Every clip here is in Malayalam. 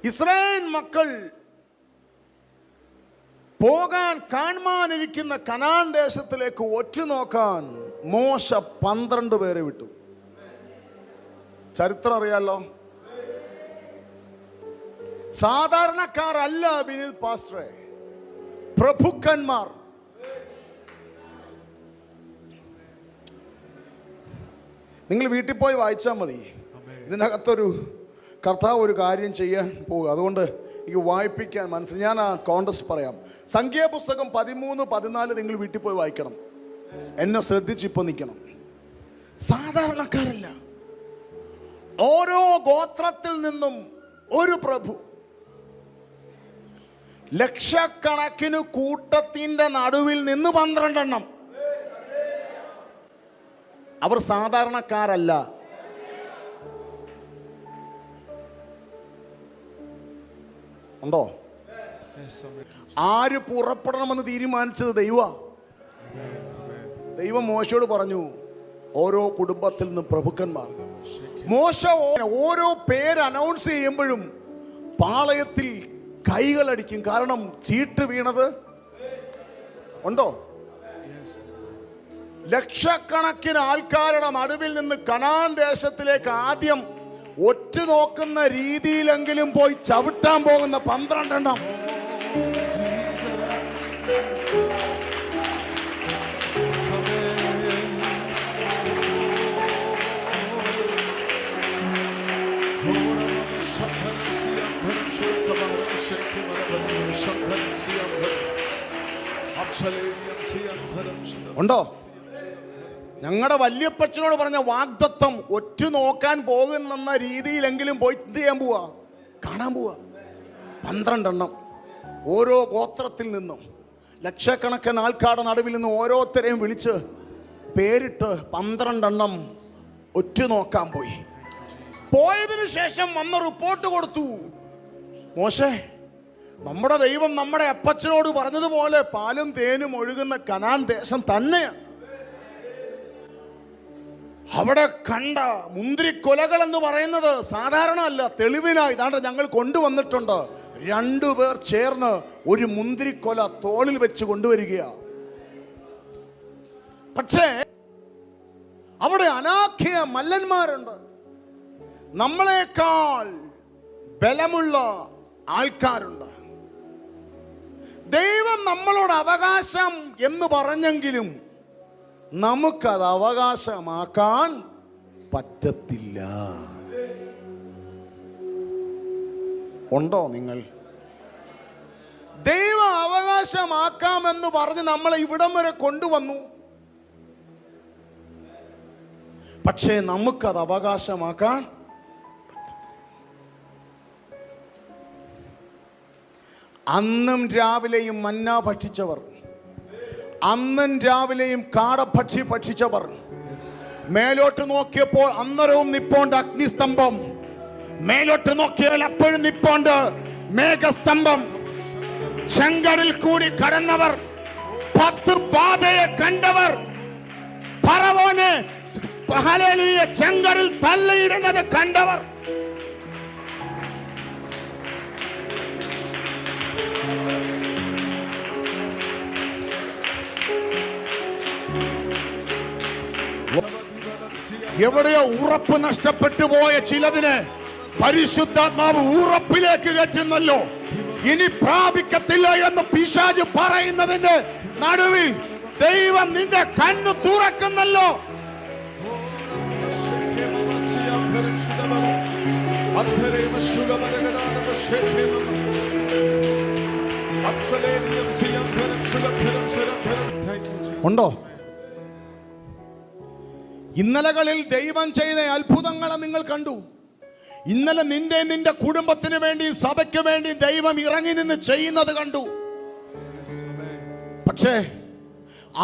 ഇസ്രായേൽ മക്കൾ പോകാൻ കാണാനിരിക്കുന്ന കനാൻ ദേശത്തിലേക്ക് ഒറ്റുനോക്കാൻ മോശ 12 പേരെ വിട്ടു. ചരിത്രം അറിയാലോ. സാധാരണക്കാരല്ല വിനീത് പാസ്റ്ററെ, പ്രഭുക്കന്മാർ. നിങ്ങൾ വീട്ടിൽ പോയി വായിച്ചാൽ മതി. ഇതിനകത്തൊരു കർത്താവ് ഒരു കാര്യം ചെയ്യാൻ പോകുക. അതുകൊണ്ട് എനിക്ക് വായിപ്പിക്കാൻ മനസ്സിൽ ഞാൻ ആ കോണ്ടസ്റ്റ് പറയാം. സംഖ്യാപുസ്തകം 13-14 നിങ്ങൾ വീട്ടിൽ പോയി വായിക്കണം. എന്നെ ശ്രദ്ധിച്ചിപ്പോൾ നിൽക്കണം. സാധാരണക്കാരല്ല, ഓരോ ഗോത്രത്തിൽ നിന്നും ഒരു പ്രഭു, ലക്ഷക്കണക്കിന് കൂട്ടത്തിന്റെ നടുവിൽ നിന്ന് 12 എണ്ണം. അവർ സാധാരണക്കാരല്ല. ഉണ്ടോ? ആര് പുറപ്പെടണമെന്ന് തീരുമാനിച്ചത് ദൈവം മോശയോട് പറഞ്ഞു, ഓരോ കുടുംബത്തിൽ നിന്നും പ്രഭുക്കന്മാർ. മോശ ഓരോ പേര് അനൗൺസ് ചെയ്യുമ്പോഴും പാളയത്തിൽ കൈകളടിക്കും. കാരണം ചീട്ട് വീണത് ഉണ്ടോ? ലക്ഷക്കണക്കിന് ആൾക്കാരുടെ നടുവിൽ നിന്ന് കനാൻ ദേശത്തിലേക്ക് ആദ്യം ഒറ്റുനോക്കുന്ന രീതിയിലെങ്കിലും പോയി ചവിട്ടാൻ പോകുന്ന 12 എണ്ണം. ഉണ്ടോ? ഞങ്ങളുടെ വല്യപ്പച്ചനോട് പറഞ്ഞ വാഗ്ദത്തം ഒറ്റുനോക്കാൻ പോകുന്ന രീതിയിലെങ്കിലും പോയി എന്ത് ചെയ്യാൻ പോവാ? കാണാൻ പോവാ. 12 എണ്ണം ഓരോ ഗോത്രത്തിൽ നിന്നും, ലക്ഷക്കണക്കിന് ആൾക്കാരുടെ നടുവിൽ നിന്ന് ഓരോരുത്തരെയും വിളിച്ച് പേരിട്ട് 12 എണ്ണം ഒറ്റുനോക്കാൻ പോയി. പോയതിനു ശേഷം വന്ന റിപ്പോർട്ട് കൊടുത്തു, മോശേ, നമ്മുടെ ദൈവം നമ്മുടെ അപ്പച്ചനോട് പറഞ്ഞതുപോലെ പാലും തേനും ഒഴുകുന്ന കനാൻ ദേശം തന്നെയാണ്. അവിടെ കണ്ട മുന്തിരിക്കൊലകൾ എന്ന് പറയുന്നത് സാധാരണ അല്ല, തെളിവിനായി ഇതാണ്ട് ഞങ്ങൾ കൊണ്ടുവന്നിട്ടുണ്ട്. 2 പേർ ചേർന്ന് ഒരു മുന്തിരിക്കൊല തോളിൽ വെച്ച് കൊണ്ടുവരികയാണ്. പക്ഷേ അവിടെ അനാഖ്യ മല്ലന്മാരുണ്ട്, നമ്മളെക്കാൾ ബലമുള്ള ആൾക്കാരുണ്ട്. ദൈവം നമ്മളോട് അവകാശം എന്ന് പറഞ്ഞെങ്കിലും നമുക്കത് അവകാശമാക്കാൻ പറ്റത്തില്ല. ഉണ്ടോ? നിങ്ങൾ ദൈവം അവകാശമാക്കാമെന്ന് പറഞ്ഞ് നമ്മളെ ഇവിടം വരെ കൊണ്ടുവന്നു. പക്ഷേ നമുക്കത് അവകാശമാക്കാൻ അന്നും രാവിലെയും മന്ന ഭക്ഷിച്ചവർ, അന്നും രാവിലെയും കാടഭക്ഷി ഭക്ഷിച്ചവർ, മേലോട്ട് നോക്കിയപ്പോൾ അന്നരവും നിപ്പോണ്ട് അഗ്നിസ്തംഭം, മേലോട്ട് നോക്കിയാൽ അപ്പോഴും നിപ്പോണ്ട് മേഘസ്തംഭം, ചെങ്കടലിൽ കൂടി കടന്നവർ, 10 ബാധയെ കണ്ടവർ, ഫറവോനെ ചെങ്കടലിൽ തള്ളിയിടുന്നത് കണ്ടവർ, എവിടെയോ ഉറപ്പ് നഷ്ടപ്പെട്ടു പോയ ചിലതിന് പരിശുദ്ധാത്മാവ് ഉറപ്പിലേക്ക് കയറ്റുന്നല്ലോ. ഇനി പ്രാപിക്കത്തില്ല എന്ന് പിശാച് പറയുന്നതിന്റെ നടുവിൽ ദൈവം നിന്റെ കണ്ണു തുറക്കുന്നല്ലോ. ഉണ്ടോ? ഇന്നലകളിൽ ദൈവം ചെയ്ത അത്ഭുതങ്ങളെ നിങ്ങൾ കണ്ടു. ഇന്നലെ നിന്റെ കുടുംബത്തിന് വേണ്ടി, സഭയ്ക്ക് വേണ്ടി ദൈവം ഇറങ്ങി നിന്ന് ചെയ്യുന്നത് കണ്ടു. പക്ഷേ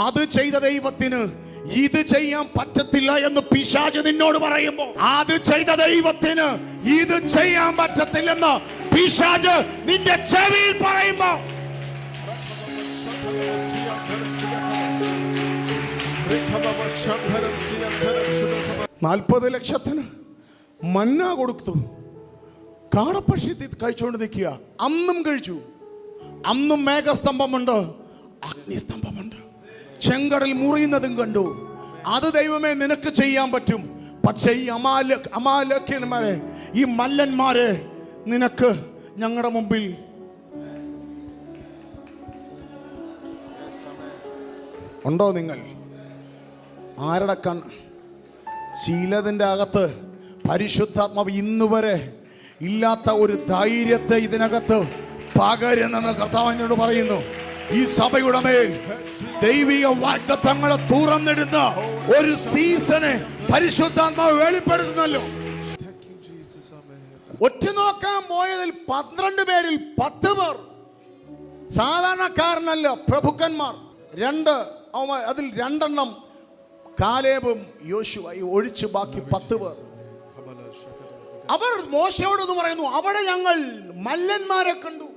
അത് ചെയ്ത ദൈവത്തിന് ഇത് ചെയ്യാൻ പറ്റത്തില്ല എന്ന് പിശാച് നിന്നോട് പറയുമ്പോ, അത് ചെയ്ത ദൈവത്തിന് ഇത് ചെയ്യാൻ പറ്റത്തില്ലെന്ന് പിശാച് നിന്റെ ചെവിയിൽ പറയുമ്പോ, 40 ലക്ഷത്തിന് മന്ന കൊടുത്തു. കാടപ്പക്ഷി കഴിച്ചുകൊണ്ട് നിൽക്കുക. അന്നും കഴിച്ചു. അന്നും മേഘസ്തംഭമുണ്ട്, അഗ്നിസ്തംഭമുണ്ട്, ചെങ്കടൽ മുറിയുന്നതും കണ്ടു. അത് ദൈവമേ നിനക്ക് ചെയ്യാൻ പറ്റും. പക്ഷേ ഈ അമാലേക്യന്മാരെ, ഈ മല്ലന്മാരെ നിനക്ക് ഞങ്ങളുടെ മുമ്പിൽ ഉണ്ടോ? നിങ്ങൾ ആരുടെ ശീലത്തിൻ്റെ അകത്ത് പരിശുദ്ധാത്മാവ് ഇന്നുവരെ ഇല്ലാത്ത ഒരു ധൈര്യത്തെ ഇതിനകത്ത് പകരുന്നെന്ന് കർത്താവിനോട് പറയുന്നു. ഈ സഭയുടെ മേൽ ദൈവിക വാഗ്ദത്തങ്ങളെ തുറന്നിടുന്ന ഒരു സീസണ് പരിശുദ്ധാത്മാവ് വെളിപ്പെടുത്തുന്നല്ലോ. ഒറ്റുനോക്കാൻ പോയതിൽ 12 പേരിൽ 10 പേർ സാധാരണക്കാരനല്ല, പ്രഭുക്കന്മാർ. അതിൽ 2 കാലേബും യോശുവയും ഒഴിച്ച് ബാക്കി 10 പേർ. അവർ മോശയോടൊന്ന് പറയുന്നു, അവിടെ ഞങ്ങൾ മല്ലന്മാരെ കണ്ടു,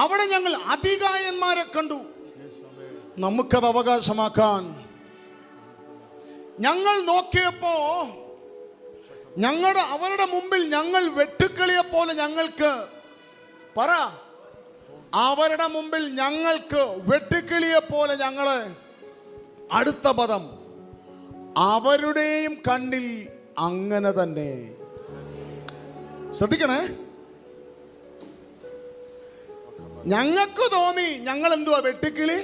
അവിടെ ഞങ്ങൾ അധികായന്മാരെ കണ്ടു, നമുക്കത് അവകാശമാക്കാൻ. ഞങ്ങൾ നോക്കിയപ്പോ അവരുടെ മുമ്പിൽ ഞങ്ങൾ വെട്ടുക്കിളിയെ പോലെ ഞങ്ങൾക്ക് അവരുടെ മുമ്പിൽ ഞങ്ങൾക്ക് വെട്ടുക്കിളിയെ പോലെ ഞങ്ങള്. അടുത്ത പദം, അവരുടെയും കണ്ണിൽ അങ്ങനെ തന്നെ. ശ്രദ്ധിക്കണേ. ഞങ്ങൾക്ക് തോന്നി ഞങ്ങൾ എന്തുവാ വെട്ടുക്കിളി,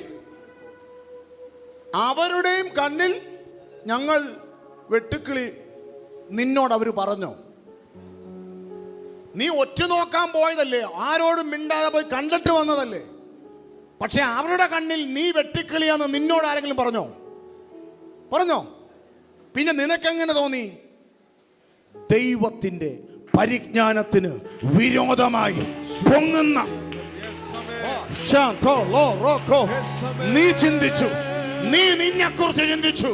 അവരുടെയും കണ്ണിൽ ഞങ്ങൾ വെട്ടുക്കിളി. നിന്നോട് അവര് പറഞ്ഞോ? നീ ഒറ്റുനോക്കാൻ പോയതല്ലേ, ആരോടും മിണ്ടാതെ പോയി കണ്ടിട്ട് വന്നതല്ലേ. പക്ഷെ അവരുടെ കണ്ണിൽ നീ വെട്ടുക്കിളിയാന്ന് നിന്നോട് ആരെങ്കിലും പറഞ്ഞോ? പിന്നെ നിനക്കെങ്ങനെ തോന്നി? ദൈവത്തിന്റെ പരിജ്ഞാനത്തിന് വിരോധമായി പൊങ്ങുന്ന നീ ചിന്തിച്ചു, നീ നിന്നെ കുറിച്ച് ചിന്തിച്ചു.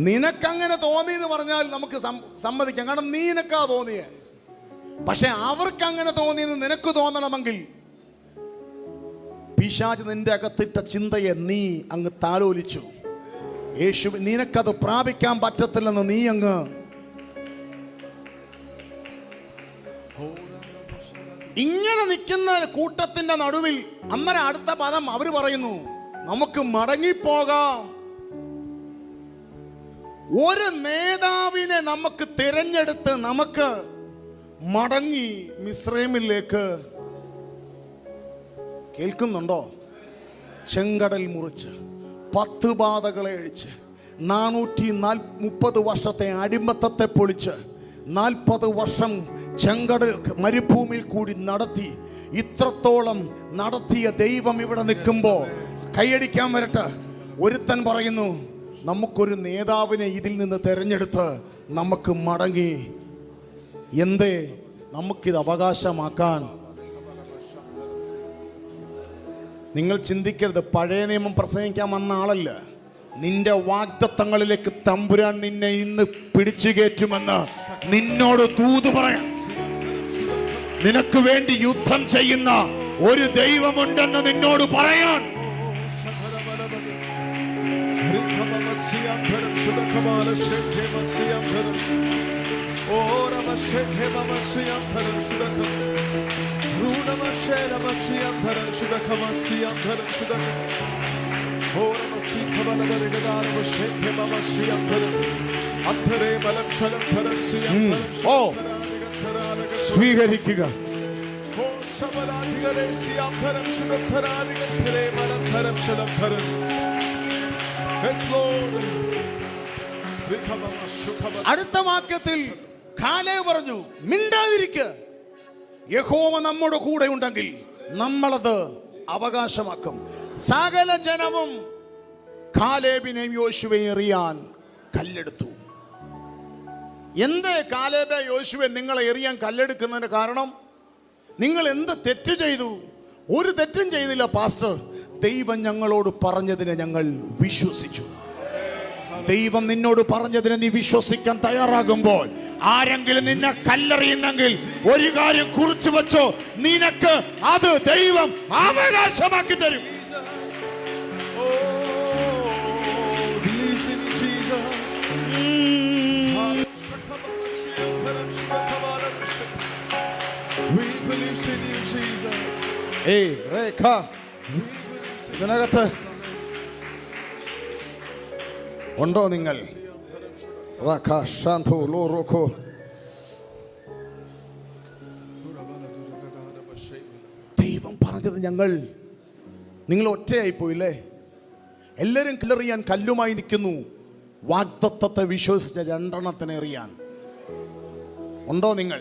നിനക്കങ്ങനെ തോന്നി എന്ന് പറഞ്ഞാൽ നമുക്ക് സമ്മതിക്കാം, കാരണം നിനക്കാ തോന്നിയ. പക്ഷെ അവർക്ക് അങ്ങനെ തോന്നിയെന്ന് നിനക്ക് തോന്നണമെങ്കിൽ പിശാച് നിന്റെ അകത്തിട്ട ചിന്തയെ നീ അങ്ങ് താലോലിച്ചു. യേശു നിനക്കത് പ്രാപിക്കാൻ പറ്റത്തില്ലെന്ന് നീ അങ്ങ്. ഇങ്ങനെ നിൽക്കുന്ന കൂട്ടത്തിന്റെ നടുവിൽ അന്നേരം അടുത്ത പദം അവര് പറയുന്നു, നമുക്ക് മടങ്ങിപ്പോകാം. ഒരു നേതാവിനെ നമുക്ക് തിരഞ്ഞെടുത്ത് നമുക്ക് മടങ്ങി മിസ്രൈമിലേക്ക്. കേൾക്കുന്നുണ്ടോ? ചെങ്കടൽ മുറിച്ച് 10 ബാധകളെ അഴിച്ച് 430 വർഷത്തെ അടിമത്തത്തെ പൊളിച്ച് 40 വർഷം ചെങ്കടൽ മരുഭൂമിയിൽ കൂടി നടത്തി. ഇത്രത്തോളം നടത്തിയ ദൈവം ഇവിടെ നിൽക്കുമ്പോൾ കൈയടിക്കാൻ വരട്ടെ. ഒരുത്തൻ പറയുന്നു, നമുക്കൊരു നേതാവിനെ ഇതിൽ നിന്ന് തെരഞ്ഞെടുത്ത് നമുക്ക് മടങ്ങി. എന്തേ? നമുക്കിത് അവകാശമാക്കാൻ. നിങ്ങൾ ചിന്തിക്കരുത്, പഴയ നിയമം പ്രസംഗിക്കാൻ വന്ന ആളല്ല. നിന്റെ വാഗ്ദത്തങ്ങളിലേക്ക് തമ്പുരാൻ നിന്നെ ഇന്ന് പിടിച്ചു കയറ്റുമെന്ന് നിന്നോട് തൂത് പറയാം. നിനക്ക് വേണ്ടി യുദ്ധം ചെയ്യുന്ന ഒരു ദൈവമുണ്ടെന്ന് നിന്നോട് പറയാൻ. സ്വീകരിക്കുക. അടുത്ത വാക്യത്തിൽ കാലേബ് പറഞ്ഞു, മിണ്ടാതിരിക്കുക. യഹോവ നമ്മുടെ കൂടെ ഉണ്ടെങ്കിൽ നമ്മളത് അവകാശമാക്കും. സകല ജനവും കാലേബിനെയും യോശുവയെയും എറിയാൻ കല്ലെടുത്തു. എന്തേ കാലേബ് യോശുവ നിങ്ങളെ എറിയാൻ കല്ലെടുക്കുന്നതിന് കാരണം? നിങ്ങൾ എന്ത് തെറ്റ് ചെയ്തു? ഒരു തെറ്റും ചെയ്തില്ല പാസ്റ്റർ. ദൈവം ഞങ്ങളോട് പറഞ്ഞതിനെ ഞങ്ങൾ വിശ്വസിച്ചു. ദൈവം നിന്നോട് പറഞ്ഞതിനെ നീ വിശ്വസിക്കാൻ തയ്യാറാകുമ്പോൾ, ആരെങ്കിലും നിന്നെ കല്ലെറിയുന്നെങ്കിൽ ഒരു കാര്യം കുറിച്ചു വെച്ചോ, നിനക്ക് അത് ദൈവം അവകാശമാക്കി തരും. ഇതിനകത്ത് ഉണ്ടോ നിങ്ങൾ? ദൈവം പറഞ്ഞത് നിങ്ങൾ ഒറ്റയായി പോയില്ലേ? എല്ലാവരും കല്ലെറിയാൻ കല്ലുമായി നിൽക്കുന്നു. വാഗ്ദത്തത്തെ വിശ്വസിച്ച രണ്ടെണ്ണത്തിനെ എറിയാൻ ഉണ്ടോ നിങ്ങൾ?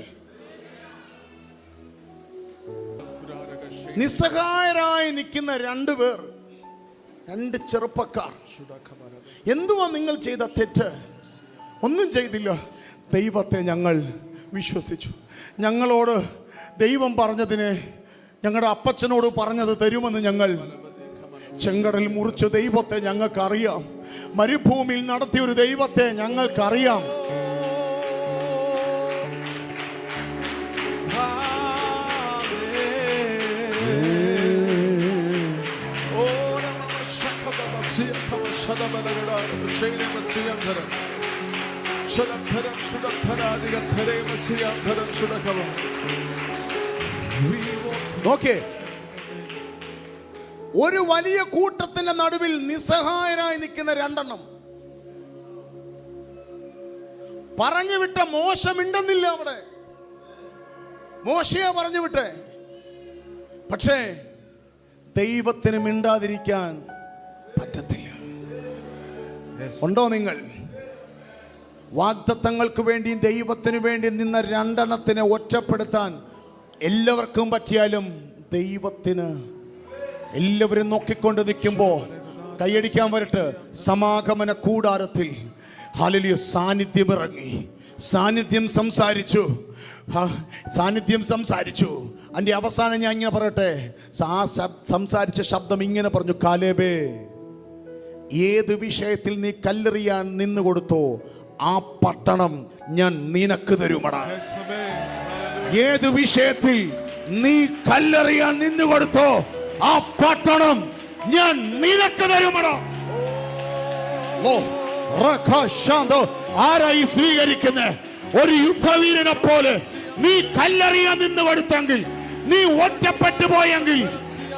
നിസ്സഹായരായി നിൽക്കുന്ന രണ്ടുപേർ, രണ്ട് ചെറുപ്പക്കാർ. എന്തുവാ നിങ്ങൾ ചെയ്ത തെറ്റ്? ഒന്നും ചെയ്തില്ല. ദൈവത്തെ ഞങ്ങൾ വിശ്വസിച്ചു. ഞങ്ങളോട് ദൈവം പറഞ്ഞതിനെ, ഞങ്ങളുടെ അപ്പച്ചനോട് പറഞ്ഞത് തരുമെന്ന് ഞങ്ങൾ ചെങ്കടൽ മുറിച്ച ദൈവത്തെ ഞങ്ങൾക്കറിയാം. മരുഭൂമിയിൽ നടത്തിയ ഒരു ദൈവത്തെ ഞങ്ങൾക്കറിയാം. നോക്കേ, ഒരു വലിയ കൂട്ടത്തിന്റെ നടുവിൽ നിസ്സഹായരായി നിൽക്കുന്ന രണ്ടെണ്ണം. പറഞ്ഞു വിട്ട മോശ മിണ്ടുന്നില്ല. അവിടെ മോശയെ പറഞ്ഞു വിട്ടേ, പക്ഷേ ദൈവത്തിന് മിണ്ടാതിരിക്കാൻ പറ്റത്തില്ല. ഉണ്ടോ നിങ്ങൾ? വാഗ്ദത്തങ്ങൾക്ക് വേണ്ടി ദൈവത്തിന് വേണ്ടി നിന്ന രണ്ടെണ്ണത്തിനെ ഒറ്റപ്പെടുത്താൻ എല്ലാവർക്കും പറ്റിയാലും ദൈവത്തിന് എല്ലാവരും നോക്കിക്കൊണ്ട് നിൽക്കുമ്പോ കൈയടിക്കാൻ വരട്ടെ. സമാഗമന കൂടാരത്തിൽ ഹല്ലേലൂയ സാന്നിധ്യം ഇറങ്ങി, സാന്നിധ്യം സംസാരിച്ചു. അതിന്റെ അവസാനം ഞാൻ ഇങ്ങനെ പറയട്ടെ, സംസാരിച്ച ശബ്ദം ഇങ്ങനെ പറഞ്ഞു, കാലേബേ, ഏത് വിഷയത്തിൽ നീ കല്ലെറിയാൻ നിന്ന് കൊടുത്തോ ആ പട്ടണം ഞാൻ നിനക്ക് തരുമടാ. ഏത് വിഷയത്തിൽ നീ കല്ലെറിയാൻ നിന്ന് കൊടുത്തോ ആ പട്ടണം ഞാൻ നിനക്ക് തരുമടാ. ആരായി സ്വീകരിക്കുന്നത്? ഒരു യുദ്ധവീരനെ പോലെ നീ കല്ലെറിയാൻ നിന്ന് കൊടുത്തെങ്കിൽ, നീ ഒറ്റപ്പെട്ടു പോയെങ്കിൽ,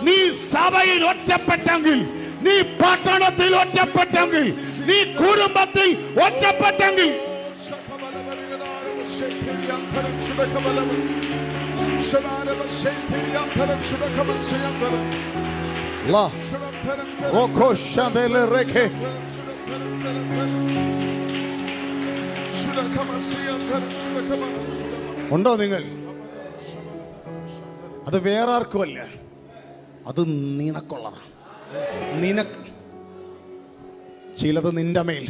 നീ സഭയിൽ ഒറ്റപ്പെട്ടെങ്കിൽ, നീ പട്ടണത്തിൽ ഒറ്റപ്പെട്ടെങ്കിൽ, നീ കുടുംബത്തിൽ ഒറ്റപ്പെട്ടെങ്കിൽ, ഉണ്ടോ നിങ്ങൾ? അത് വേറെ ആർക്കുമല്ല, അത് നിനക്കുള്ളതാണ്. നിനക്ക് ചിലത് നിന്റെ മേൽ.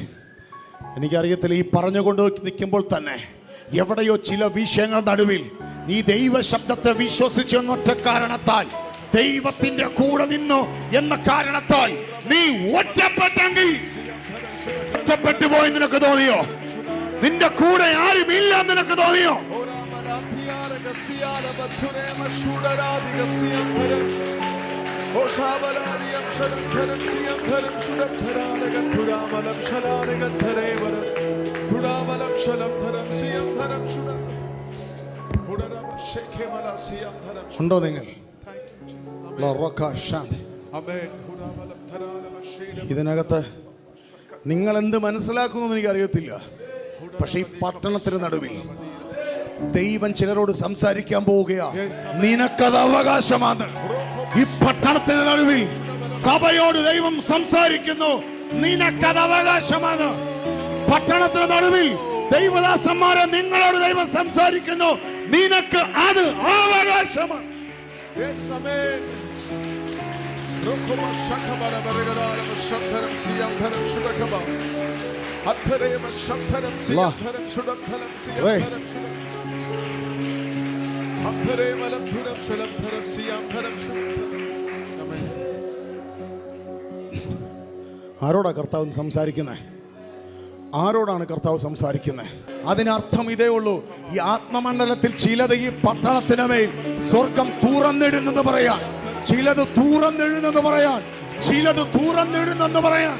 എനിക്കറിയത്തില്ല, ഈ പറഞ്ഞുകൊണ്ട് നിൽക്കുമ്പോൾ തന്നെ എവിടെയോ ചില വിഷയങ്ങൾ നടുവിൽ നീ ദൈവ ശബ്ദത്തെ വിശ്വസിച്ചെന്നൊറ്റ കാരണത്താൽ, ദൈവത്തിന്റെ കൂടെ നിന്നു എന്ന കാരണത്താൽ നീ ഒറ്റപ്പെട്ടെങ്കിൽ, ഒറ്റപ്പെട്ടു പോയി നിനക്ക് തോന്നിയോ? നിന്റെ കൂടെ ആരും ഇല്ല നിനക്ക് തോന്നിയോ? ഉണ്ടോ നിങ്ങൾ? ഇതിനകത്ത് നിങ്ങൾ എന്ത് മനസ്സിലാക്കുന്നു എനിക്കറിയത്തില്ല. പക്ഷെ ഈ പട്ടണത്തിന് നടുവിൽ ദൈവം ചിലരോട് സംസാരിക്കാൻ പോവുകയാ. നിനക്കത് അവകാശമാണ്. ഈ പട്ടണത്തിന് നടുവിൽ സഭയോട് ദൈവം സംസാരിക്കുന്നു. നിനക്കത് അവകാശമാണ്. പട്ടണത്തിന് നടുവിൽ ദൈവദാസന്മാരെ നിങ്ങളോട് ദൈവം സംസാരിക്കുന്നു. നിനക്ക് അത് അവകാശമാണ്. ആരോടാ കർത്താവ് സംസാരിക്കുന്നത്? ആരോടാണ് കർത്താവ് സംസാരിക്കുന്നത്? അതിനർത്ഥം ഇതേ ഉള്ളൂ, ഈ ആത്മമണ്ഡലത്തിൽ ചിലത് ഈ പട്ടണത്തിന് മേൽ സ്വർഗം തുറന്നിടുന്നെന്ന് പറയാൻ, ചിലത് തുറന്നിടുന്നെന്ന് പറയാൻ, ചിലത് തുറന്നിടുന്നെന്ന് പറയാൻ.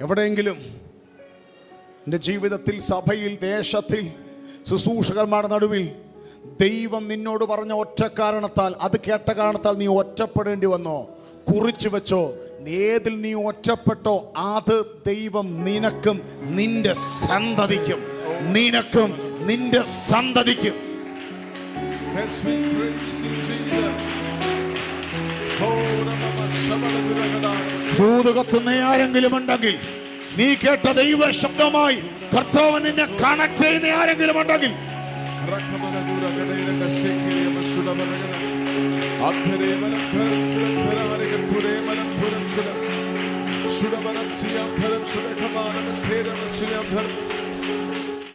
എവിടെയെങ്കിലും എൻ്റെ ജീവിതത്തിൽ, സഭയിൽ, ദേശത്തിൽ, ശുശ്രൂഷകന്മാരുടെ നടുവിൽ ദൈവം നിന്നോട് പറഞ്ഞ ഒറ്റ കാരണത്താൽ, അത് കേട്ട കാരണത്താൽ നീ ഒറ്റപ്പെടേണ്ടി വന്നോ? കുറിച്ചു വെച്ചോ. ഏതിൽ നീ ഒറ്റപ്പെട്ടോ അത് ദൈവം നിനക്കും നിന്റെ സന്തതിക്കും, നിനക്കും നിന്റെ സന്തതിക്കും. ദൂത് കത്തുന്ന ആരെങ്കിലും ഉണ്ടെങ്കിൽ, നീ കേട്ട ദൈവ ശബ്ദമായി കർത്താവ് നിന്നെ കണക്ട് ചെയ്യുന്ന ആരെങ്കിലും ഉണ്ടെങ്കിൽ,